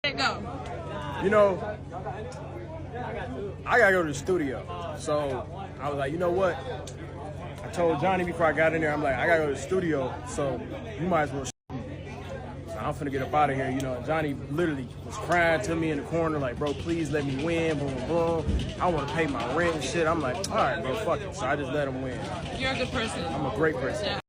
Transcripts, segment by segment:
Go. You know, I gotta go to the studio. So I was like, you know what? I told Johnny before I got in there, I'm like, I gotta go to the studio, so you might as well me. So I'm finna get up out of here, you know. And Johnny literally was crying to me in the corner, like, bro, please let me win, boom, boom. I wanna pay my rent and shit. I'm like, all right, bro, fuck it. So I just let him win. You're a good person. I'm a great person. Yeah.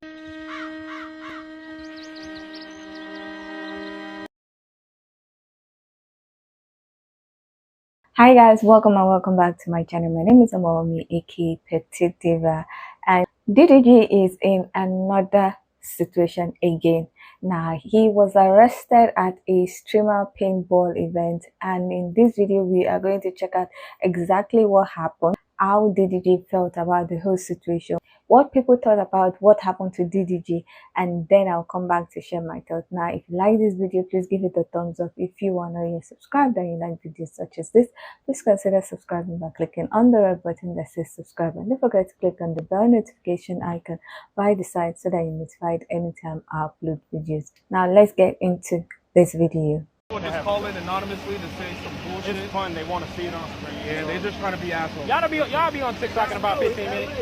Hi guys, welcome and welcome back to my channel. My name is Amawami, aka Petite Diva, and DDG is in another situation again. Now, he was arrested at a streamer paintball event, and in this video we are going to check out exactly what happened, how DDG felt about the whole situation, what people thought about what happened to DDG, and then I'll come back to share my thoughts. Now, if you like this video, please give it a thumbs up. If you are not yet subscribed and you like videos such as this, please consider subscribing by clicking on the red button that says subscribe, and don't forget to click on the bell notification icon by the side so that you're notified anytime I upload videos. Now let's get into this video. People just call in anonymously to say some bullshit. It's fun. They want to see it on screen. Yeah, they're just trying to be assholes. Y'all be on TikTok in about 15 minutes.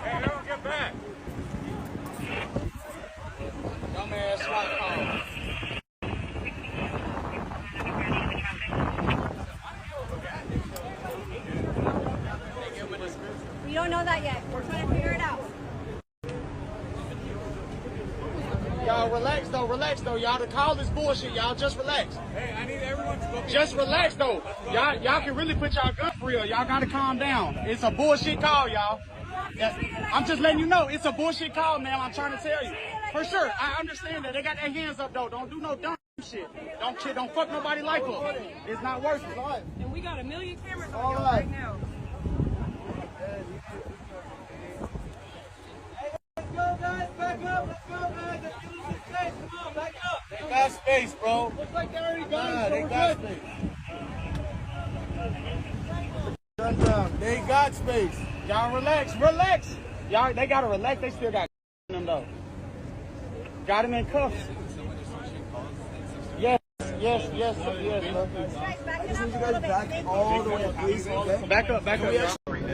Hey, everyone get back. Dumbass SWAT call. We don't know that yet. We're trying to figure it out. Y'all relax though. Y'all to call this bullshit. Y'all just relax. Hey, I need everyone to go. Just relax though. Y'all can really put y'all gun for real. Y'all gotta calm down. It's a bullshit call, y'all. I'm just letting you know it's a bullshit call, man. I'm trying to tell you. For sure, I understand that. They got their hands up though. Don't do no dumb shit. Don't fuck nobody life up. It's not worth it. And we got a million cameras All on right. right now. They got space, bro. Looks like they already got it. They got space. Shut down. They got space. Y'all relax. Y'all, they gotta relax. They still got them though. Got him in cuffs. Yes, bro. All the way, please. Back up.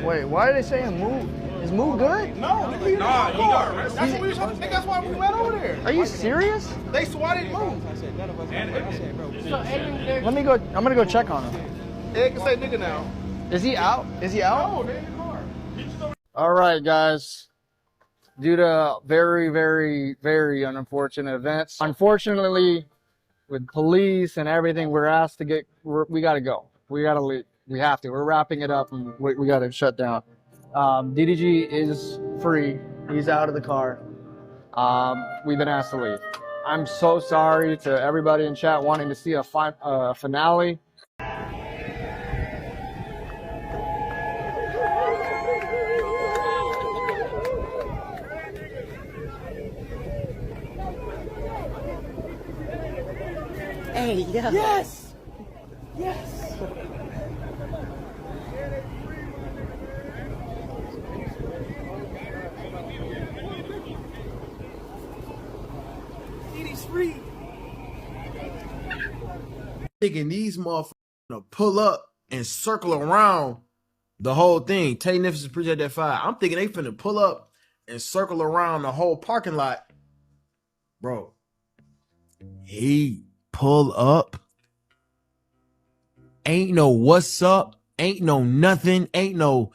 Wait, why are they saying move? Is move good? Nah, he got arrested. That's what we were trying to think. That's why we went over there. Are you serious? They swatted move. Let me go. I'm gonna go check on him. They can say nigga now. Is he out? Is he out? Oh, they in the car. All right, guys. Due to very, very, very unfortunate events, unfortunately, with police and everything, we're asked to get. We gotta go. We gotta leave. We have to. We're wrapping it up, and we gotta shut down. DDG is free. He's out of the car. We've been asked to leave. I'm so sorry to everybody in chat wanting to see a finale. Hey, yeah. Yes! Thinking these motherfuckers gonna pull up and circle around the whole thing. Tay Nifus appreciate that fire. I'm thinking they finna pull up and circle around the whole parking lot. Bro, he pull up. Ain't no what's up. Ain't no nothing. Ain't no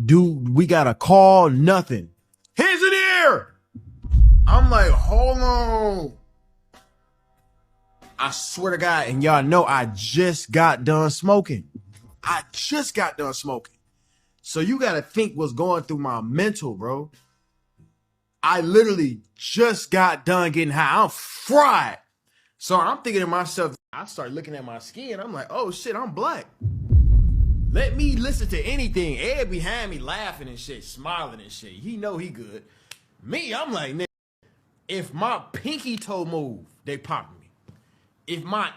dude, we got a call, nothing. Hands in the air. I'm like, hold on. I swear to God, and y'all know I just got done smoking. So you got to think what's going through my mental, bro. I literally just got done getting high. I'm fried. So I'm thinking to myself, I start looking at my skin. I'm like, oh shit, I'm black. Let me listen to anything. Ed behind me laughing and shit, smiling and shit. He know he good. Me, I'm like, nigga, if my pinky toe move, they pop me. If my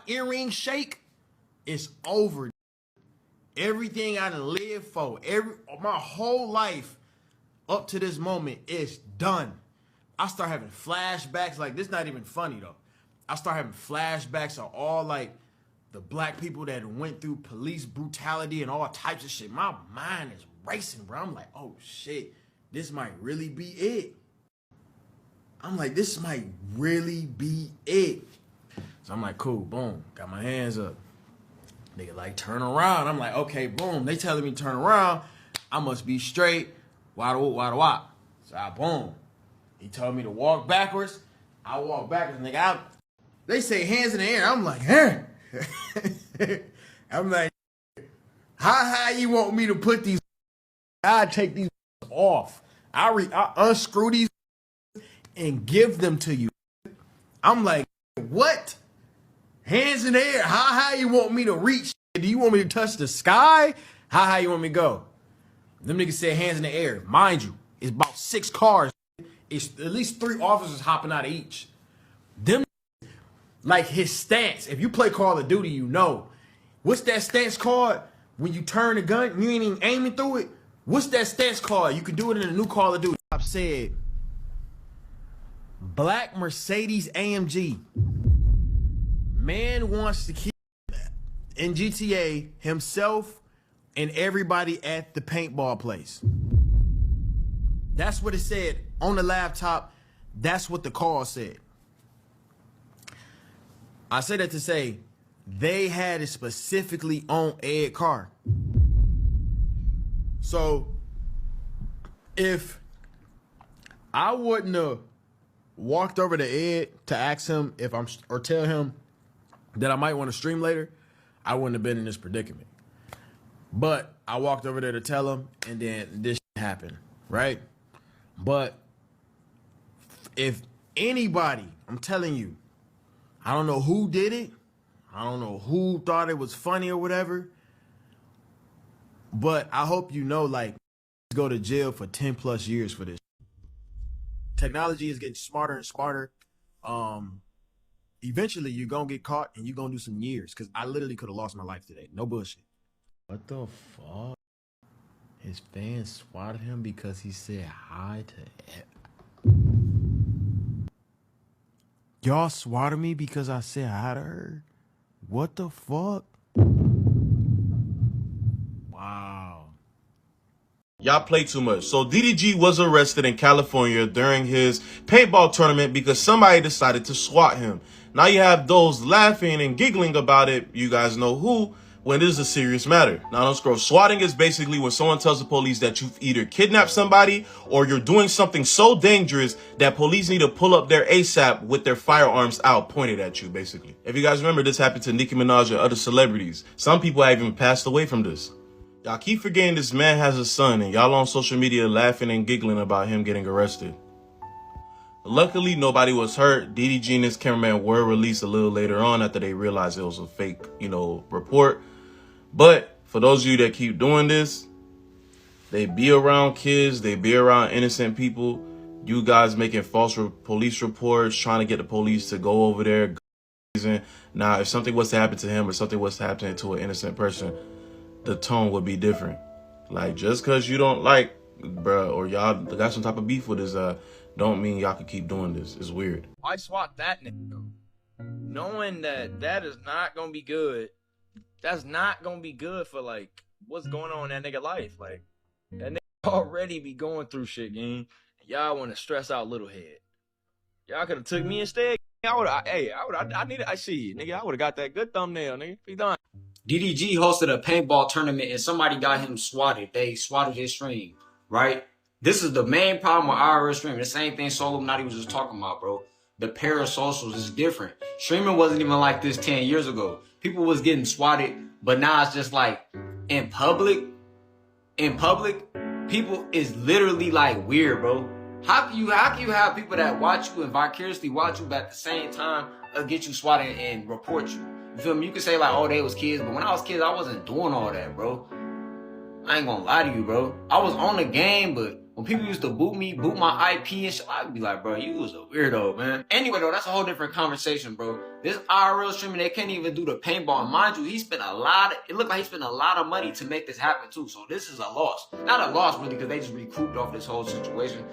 earrings shake, it's over. Everything I done lived for, my whole life up to this moment is done. I start having flashbacks. Like, this not even funny though. I start having flashbacks of all like the black people that went through police brutality and all types of shit. My mind is racing, bro. I'm like, oh shit, this might really be it. I'm like, this might really be it. So I'm like, cool, boom, got my hands up. Nigga like, turn around. I'm like, okay, boom. They telling me turn around. I must be straight. Wada wop. So I boom. He told me to walk backwards. I walk backwards, nigga. They say hands in the air. I'm like, huh? I'm like, how high you want me to put these? I take these off. I unscrew these and give them to you. I'm like, what? Hands in the air. How high you want me to reach? Do you want me to touch the sky? How high you want me to go? Them niggas said hands in the air. Mind you, it's about 6 cars. It's at least 3 officers hopping out of each. Them, like his stance. If you play Call of Duty, you know. What's that stance called? When you turn the gun, you ain't even aiming through it. What's that stance called? You can do it in a new Call of Duty. I said, black Mercedes AMG. Man wants to keep in GTA himself and everybody at the paintball place. That's what it said on the laptop. That's what the call said. I say that to say they had it specifically on Ed car. So if I wouldn't have walked over to Ed to ask him if or tell him that I might want to stream later, I wouldn't have been in this predicament. But I walked over there to tell him, and then this happened, right? But if anybody, I'm telling you, I don't know who did it. I don't know who thought it was funny or whatever. But I hope you know, like, go to jail for 10 plus years for this. Technology is getting smarter and smarter. Eventually you're gonna get caught and you're gonna do some years, because I literally could have lost my life today. No bullshit. What the fuck? His fans swatted him because he said hi to y'all swatted me because I said hi to her? What the fuck? Wow. Y'all play too much. So DDG was arrested in California during his paintball tournament because somebody decided to swat him. Now you have those laughing and giggling about it, you guys know who, when it is a serious matter. Now don't scroll. Swatting is basically when someone tells the police that you've either kidnapped somebody or you're doing something so dangerous that police need to pull up their ASAP with their firearms out pointed at you, basically. If you guys remember, this happened to Nicki Minaj and other celebrities. Some people have even passed away from this. Y'all keep forgetting this man has a son, and y'all on social media laughing and giggling about him getting arrested. Luckily, nobody was hurt. DDG and his cameraman were released a little later on after they realized it was a fake, report. But for those of you that keep doing this, they be around kids, they be around innocent people. You guys making false police reports, trying to get the police to go over there. Now, if something was to happen to him or something was to happen to an innocent person, the tone would be different. Like, just because you don't like, bruh, or y'all got some type of beef with this, don't mean y'all can keep doing this. It's weird. I swat that nigga, knowing that that is not gonna be good. That's not gonna be good for, like, what's going on in that nigga life. Like, that nigga already be going through shit, gang. Y'all want to stress out little head. Y'all could have took me instead. I would have got that good thumbnail, nigga. Be done. DDG hosted a paintball tournament and somebody got him swatted. They swatted his stream, right? This is the main problem with IRL streaming. The same thing Solo Illuminati was just talking about, bro. The parasocials is different. Streaming wasn't even like this 10 years ago. People was getting swatted, but now it's just like in public, people is literally like weird, bro. How can you have people that watch you and vicariously watch you, but at the same time get you swatted and report you? You feel me? You can say like, oh, they was kids, but when I was kids, I wasn't doing all that, bro. I ain't gonna lie to you, bro. I was on the game, but when people used to boot me, boot my IP and shit, I'd be like, bro, you was a weirdo, man. Anyway, though, that's a whole different conversation, bro. This IRL streaming, they can't even do the paintball. And mind you, it looked like he spent a lot of money to make this happen, too. So this is a loss. Not a loss, really, because they just recouped off this whole situation.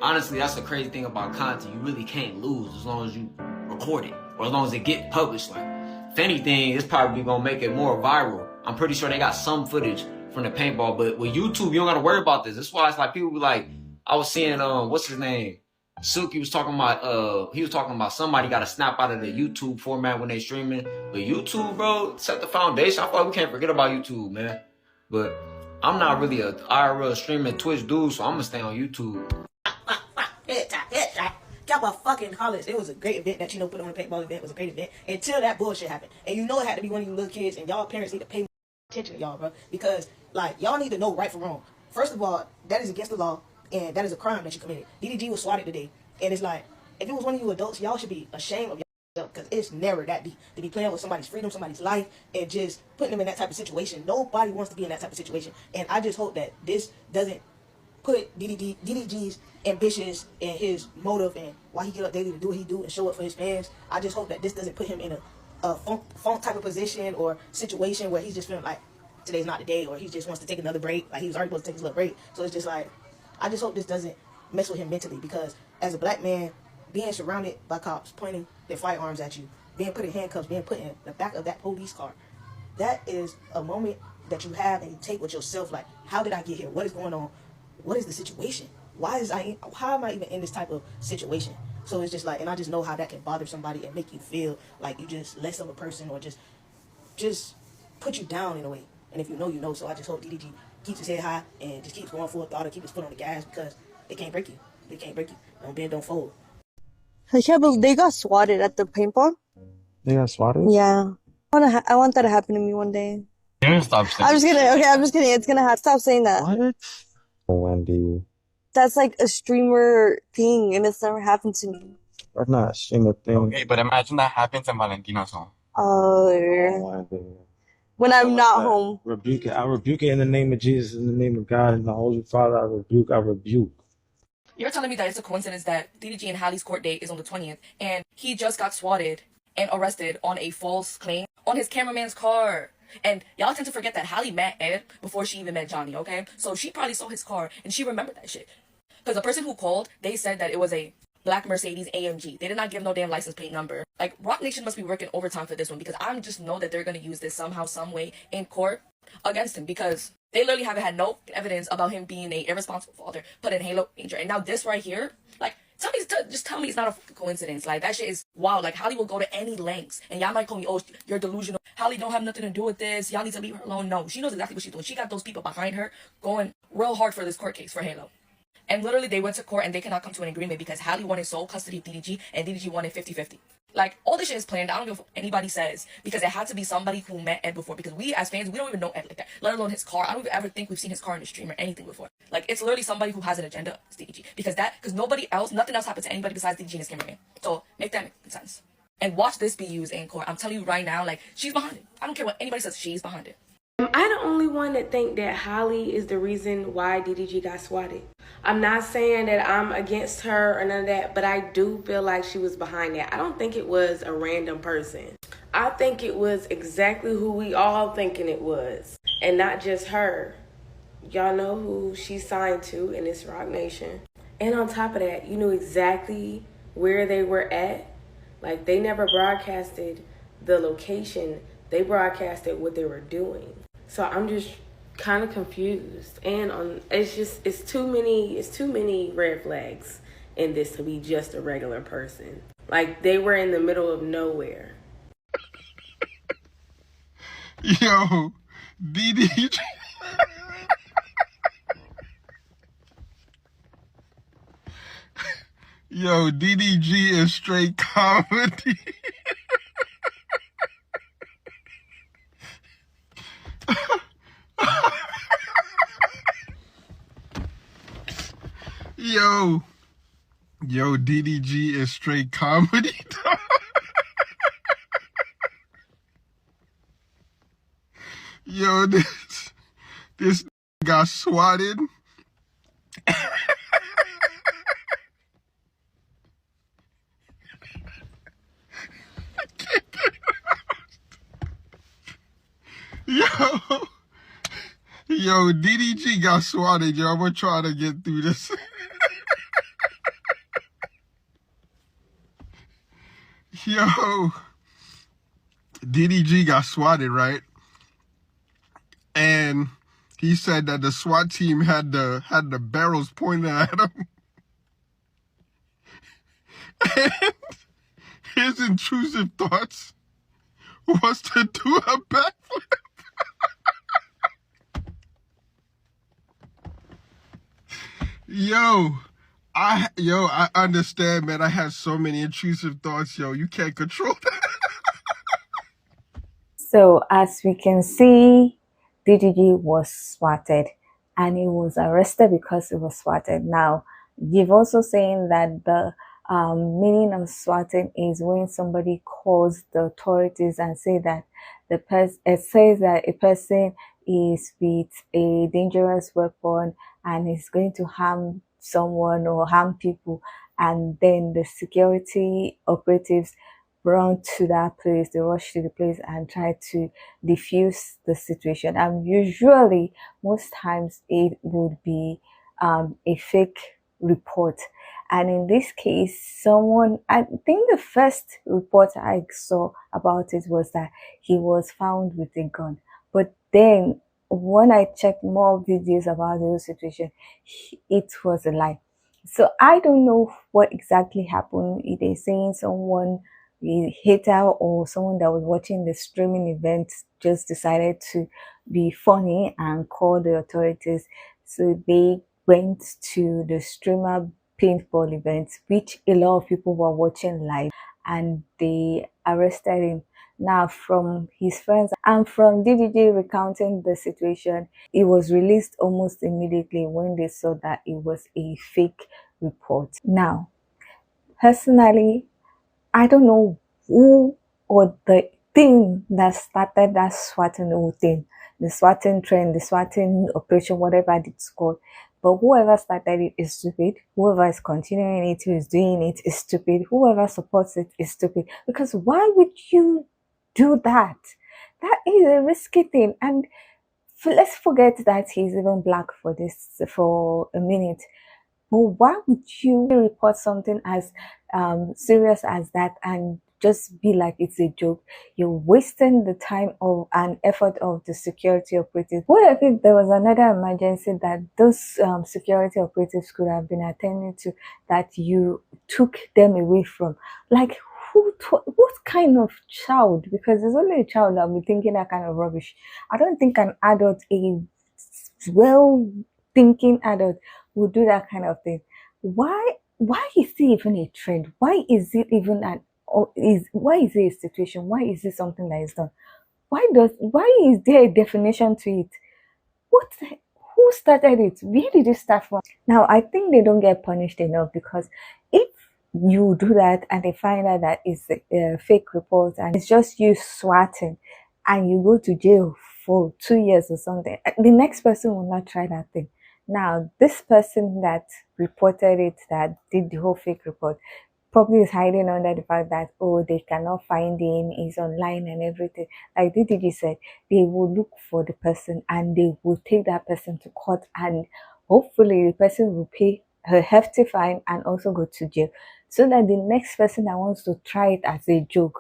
Honestly, that's the crazy thing about content. You really can't lose as long as you record it, or as long as it get published. Like, if anything, it's probably gonna make it more viral. I'm pretty sure they got some footage from the paintball, but with YouTube, you don't gotta worry about this. That's why it's like people be like, I was seeing what's his name? Silky was talking about somebody gotta snap out of the YouTube format when they streaming. But YouTube, bro, set the foundation. I thought we can't forget about YouTube, man. But I'm not really a IRL streaming Twitch dude, so I'm gonna stay on YouTube. Headshot. Drop a fucking college. It was a great event that put on a paintball event. It was a great event until that bullshit happened. And you know it had to be one of you little kids, and y'all parents need to pay attention to y'all, bro, because like y'all need to know right from wrong. First of all, that is against the law, and that is a crime that you committed. DDG was swatted today, and it's like, if it was one of you adults, y'all should be ashamed of yourself, because it's never that deep to be playing with somebody's freedom, somebody's life, and just putting them in that type of situation. Nobody wants to be in that type of situation, and I just hope that this doesn't put DDG's ambitions and his motive and why he get up daily to do what he do and show up for his fans. I just hope that this doesn't put him in a funk type of position or situation where he's just feeling like today's not the day, or he just wants to take another break. Like, he was already supposed to take his little break. So it's just like, I just hope this doesn't mess with him mentally, because as a black man, being surrounded by cops pointing their firearms at you, being put in handcuffs, being put in the back of that police car, that is a moment that you have and you take with yourself. Like, how did I get here? What is going on? What is the situation? How am I even in this type of situation? So it's just like, and I just know how that can bother somebody and make you feel like you just less of a person, or just put you down in a way. And if you know, you know. So I just hope DDG keeps his head high and just keeps going full throttle, keep his foot on the gas, because they can't break you. They can't break you. Don't bend, don't fold. Yeah, but they got swatted at the paintball. They got swatted? Yeah. I want that to happen to me one day. You're gonna stop saying I'm just kidding. Okay, I'm just kidding. It's gonna stop saying that. What? Wendy. That's like a streamer thing, and it's never happened to me. That's not a streamer thing. Okay, but imagine that happens in Valentina's home. Oh, when I'm not home. Rebuke it. I rebuke it in the name of Jesus, in the name of God, and the Holy Father. I rebuke. You're telling me that it's a coincidence that DDG and Halle's court date is on the 20th, and he just got swatted and arrested on a false claim on his cameraman's car. And y'all tend to forget that Halle met Ed before she even met Johnny, okay? So she probably saw his car and she remembered that shit. Because the person who called, they said that it was a black Mercedes AMG. They did not give no damn license plate number. Like, Rock Nation must be working overtime for this one, because I just know that they're going to use this somehow, some way in court against him, because they literally haven't had no evidence about him being a irresponsible father, put in Halo danger. And now this right here, like, just tell me it's not a fucking coincidence. Like, that shit is wild. Like, Halle will go to any lengths. And y'all might call me, oh, you're delusional. Halle don't have nothing to do with this. Y'all need to leave her alone. No, she knows exactly what she's doing. She got those people behind her going real hard for this court case for Halo. And literally, they went to court and they cannot come to an agreement because Halle wanted sole custody of DDG and DDG wanted 50-50. Like, all this shit is planned. I don't give a fuck what anybody says, because it had to be somebody who met Ed before. Because we, as fans, we don't even know Ed like that, let alone his car. I don't even ever think we've seen his car in the stream or anything before. Like, it's literally somebody who has an agenda, it's DDG. Because nothing else happens to anybody besides DDG and his cameraman. So, make that make sense. And watch this be used in court. I'm telling you right now, like, she's behind it. I don't care what anybody says, she's behind it. Am I the only one that think that Halle is the reason why DDG got swatted? I'm not saying that I'm against her or none of that, but I do feel like she was behind that. I don't think it was a random person. I think it was exactly who we all thinking it was, and not just her. Y'all know who she signed to, and it's Rock Nation. And on top of that, you knew exactly where they were at. Like, they never broadcasted the location. They broadcasted what they were doing. So I'm just kind of confused, and it's too many red flags in this to be just a regular person. Like, they were in the middle of nowhere. Yo, DDG. Yo, DDG is straight comedy. Yo, DDG is straight comedy. Yo, this got swatted. Yo, yo, DDG got swatted, yo. I'm gonna try to get through this. Yo, DDG got swatted, right? And he said that the SWAT team had the barrels pointed at him. And his intrusive thoughts was to do a backflip. I understand, man. I had so many intrusive thoughts, yo. You can't control that. So as we can see, DDG was swatted and he was arrested because he was swatted. Now, you've also saying that the meaning of swatting is when somebody calls the authorities and say that it says that a person is with a dangerous weapon and is going to harm someone or harm people, and then the security operatives run to that place, they rush to the place and try to diffuse the situation. And usually, most times, it would be a fake report. And in this case, I think the first report I saw about it was that he was found with a gun. But then, when I checked more videos about the whole situation, it was a lie. So I don't know what exactly happened. If they're saying someone, a hater or someone that was watching the streaming event, just decided to be funny and call the authorities. So they went to the streamer paintball event, which a lot of people were watching live, and they arrested him. Now, from his friends and from DDG recounting the situation, it was released almost immediately when they saw that it was a fake report. Now, personally, I don't know who or the thing that started that swatting whole thing, the swatting trend, the swatting operation, whatever it's called. But whoever started it is stupid. Whoever is continuing it, who is doing it, is stupid. Whoever supports it is stupid. Because why would you do that? That is a risky thing. And let's forget that he's even black for a minute. But why would you report something as serious as that and just be like it's a joke? You're wasting the time and effort of the security operatives. What if there was another emergency that those security operatives could have been attending to, that you took them away from? Like, what kind of child? Because there's only a child that will be thinking that kind of rubbish. I don't think an adult, a well-thinking adult, would do that kind of thing. Why is it even a trend? Why is it even why is it a situation? Why is it something that is done? Why is there a definition to it? Who started it? Where did it start from? Now, I think they don't get punished enough, because if you do that and they find out that it's a fake report and it's just you swatting and you go to jail for 2 years or something, the next person will not try that thing. Now, this person that reported it, that did the whole fake report, probably is hiding under the fact that, oh, they cannot find him, he's online and everything. Like DDG said, they will look for the person and they will take that person to court, and hopefully the person will pay a hefty fine and also go to jail, so that the next person that wants to try it as a joke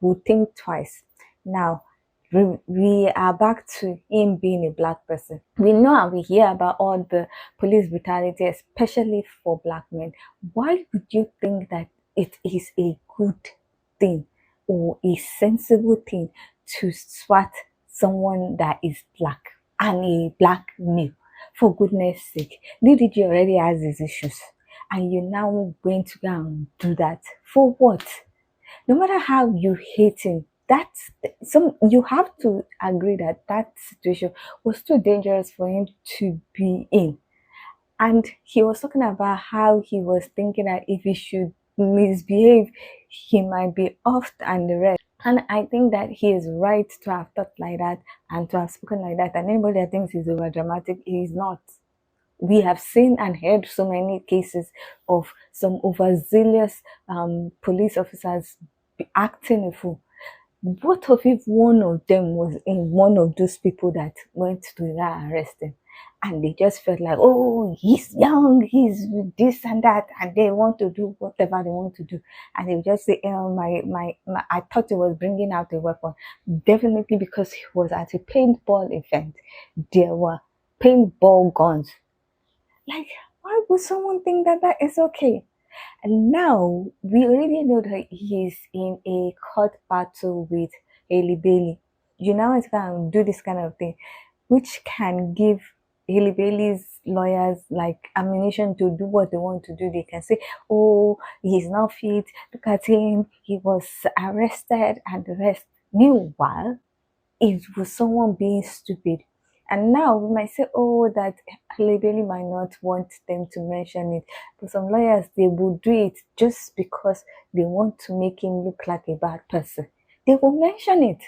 will think twice. Now, we are back to him being a black person. We know and we hear about all the police brutality, especially for black men. Why would you think that it is a good thing or a sensible thing to swat someone that is black and a black male? For goodness sake, DDG already has these issues, and you're now going to go and do that for what? No matter how you hate him, you have to agree that that situation was too dangerous for him to be in. And he was talking about how he was thinking that if he should misbehave, he might be off and the rest. And I think that he is right to have thought like that and to have spoken like that. And anybody that thinks he's over dramatic, he's not. We have seen and heard so many cases of some overzealous police officers acting a fool. What if one of them was in one of those people that went to arrest him, and they just felt like, oh, he's young, he's this and that, and they want to do whatever they want to do, and they just say, oh, I thought he was bringing out a weapon. Definitely, because he was at a paintball event, there were paintball guns. Like, why would someone think that that is okay? And now we already know that he's in a court battle with Haley Bailey. You now can do this kind of thing, which can give Haley Bailey's lawyers like ammunition to do what they want to do. They can say, oh, he's not fit, look at him, he was arrested and the rest. Meanwhile, it was someone being stupid. And now we might say, oh, that Haley Bailey might not want them to mention it. But some lawyers, they will do it just because they want to make him look like a bad person. They will mention it.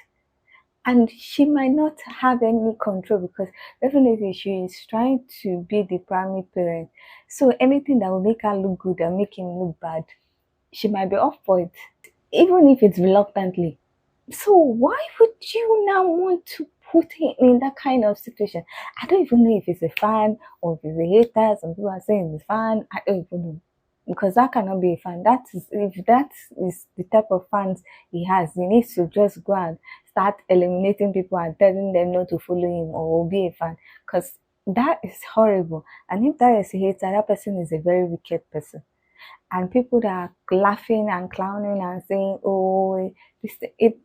And she might not have any control because definitely she is trying to be the primary parent. So anything that will make her look good and make him look bad, she might be off for it, even if it's reluctantly. So why would you now want to put him in that kind of situation? I don't even know if it's a fan or if it's a hater. Some people are saying it's a fan. I don't even know. Because that cannot be a fan. If that is the type of fans he has, he needs to just go and start eliminating people and telling them not to follow him or be a fan. Because that is horrible. And if that is a hater, that person is a very wicked person. And people that are laughing and clowning and saying, oh, it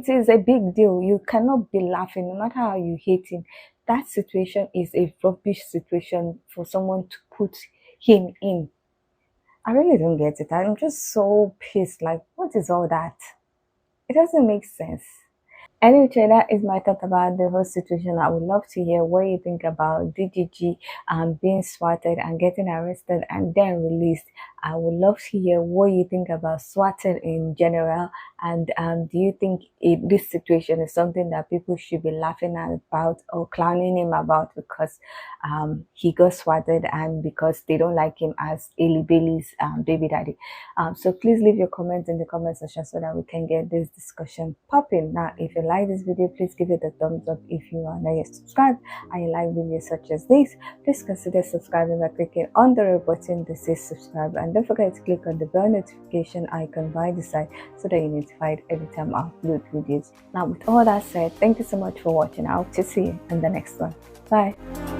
is a big deal. You cannot be laughing no matter how you hate him. That situation is a rubbish situation for someone to put him in. I really don't get it. I'm just so pissed. Like, what is all that? It doesn't make sense. Anyway, that is my thought about the whole situation. I would love to hear what you think about DDG being swatted and getting arrested and then released. I would love to hear what you think about swatted in general. And do you think this situation is something that people should be laughing about or clowning him about because he got swatted and because they don't like him as Haley Bailey's baby daddy? So please leave your comments in the comment section so that we can get this discussion popping. Now, if you like this video, please give it a thumbs up. If you are not yet subscribed and you like videos such as this, please consider subscribing by clicking on the red button that says subscribe, and don't forget to click on the bell notification icon by the side so that you're notified every time I upload videos. Now, with all that said, thank you so much for watching. I hope to see you in the next one. Bye.